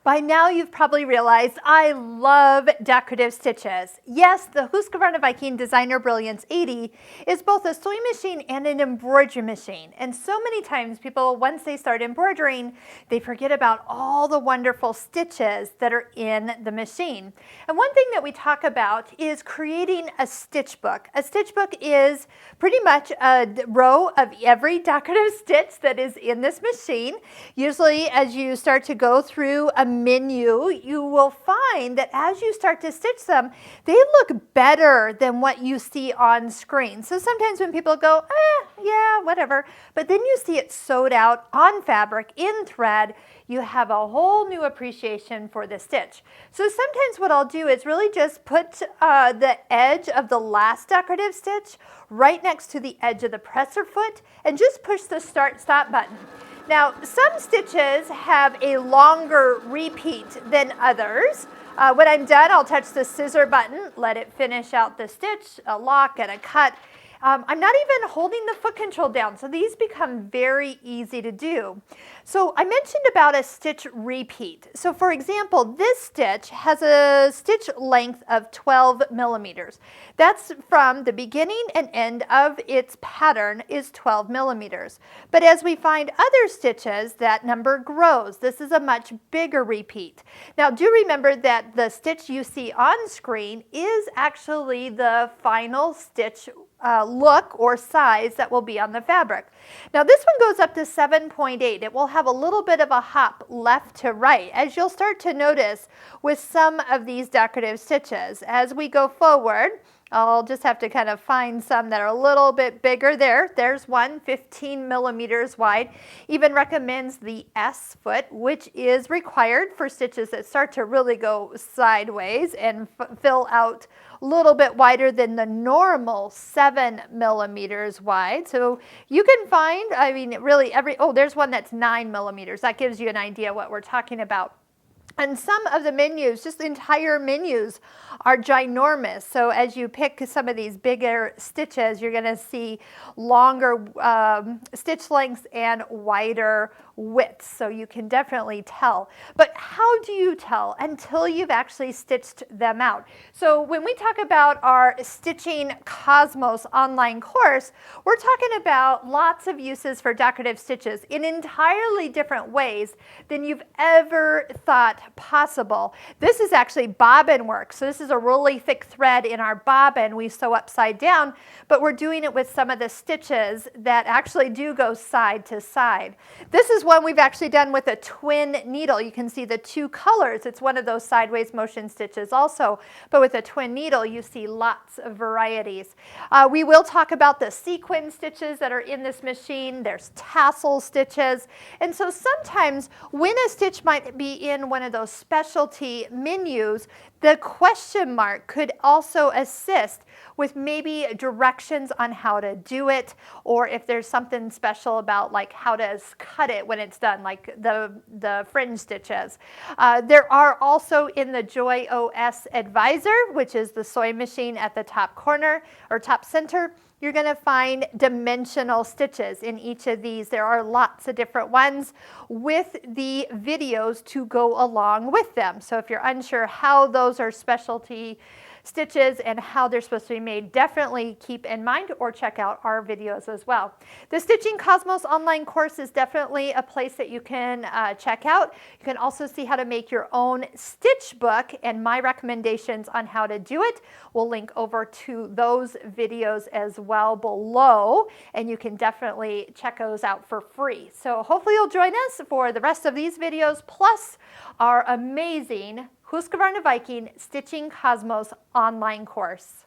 By now you've probably realized I love decorative stitches. Yes, the Husqvarna Viking Designer Brilliance 80 is both a sewing machine and an embroidery machine. And so many times people, once they start embroidering, they forget about all the wonderful stitches that are in the machine. And one thing that we talk about is creating a stitch book. A stitch book is pretty much a row of every decorative stitch that is in this machine. Usually as you start to go through a menu, you will find that as you start to stitch them, they look better than what you see on screen. So sometimes when people go, yeah, whatever, but then you see it sewed out on fabric, in thread, you have a whole new appreciation for the stitch. So sometimes what I'll do is really just put the edge of the last decorative stitch right next to the edge of the presser foot and just push the start-stop button. Now, some stitches have a longer repeat than others. When I'm done, I'll touch the scissor button, let it finish out the stitch, a lock and a cut. I'm not even holding the foot control down, so these become very easy to do. So I mentioned about a stitch repeat. So for example, this stitch has a stitch length of 12 millimeters. That's from the beginning and end of its pattern is 12 millimeters. But as we find other stitches, that number grows. This is a much bigger repeat. Now do remember that the stitch you see on screen is actually the final stitch look or size that will be on the fabric. Now this one goes up to 7.8. It will have a little bit of a hop left to right, as you'll start to notice with some of these decorative stitches. As we go forward, I'll just have to kind of find some that are a little bit bigger there. There's one 15 millimeters wide. Even recommends the S foot, which is required for stitches that start to really go sideways and fill out a little bit wider than the normal 7 millimeters wide. So you can find, I mean, really there's one that's 9 millimeters. That gives you an idea what we're talking about. And some of the menus, just the entire menus, are ginormous. So as you pick some of these bigger stitches, you're going to see longer stitch lengths and wider widths. So you can definitely tell. But how do you tell until you've actually stitched them out? So when we talk about our Stitching Cosmos online course, we're talking about lots of uses for decorative stitches in entirely different ways than you've ever thought possible. This is actually bobbin work. So this is a really thick thread in our bobbin we sew upside down, but we're doing it with some of the stitches that actually do go side to side. This is one we've actually done with a twin needle. You can see the two colors. It's one of those sideways motion stitches also, but with a twin needle you see lots of varieties. We will talk about the sequin stitches that are in this machine. There's tassel stitches, and so sometimes when a stitch might be in one of those specialty menus, the question mark could also assist with maybe directions on how to do it, or if there's something special about like how to cut it when it's done, like the fringe stitches. There are also in the Joy OS Advisor, which is the sewing machine at the top corner or top center, you're going to find dimensional stitches in each of these. There are lots of different ones with the videos to go along with them. So if you're unsure how those are specialty stitches and how they're supposed to be made, definitely keep in mind or check out our videos as well. The Stitching Cosmos online course is definitely a place that you can check out. You can also see how to make your own stitch book and my recommendations on how to do it. We'll link over to those videos as well below, and you can definitely check those out for free. So hopefully you'll join us for the rest of these videos, plus our amazing Husqvarna Viking Stitching Cosmos online course.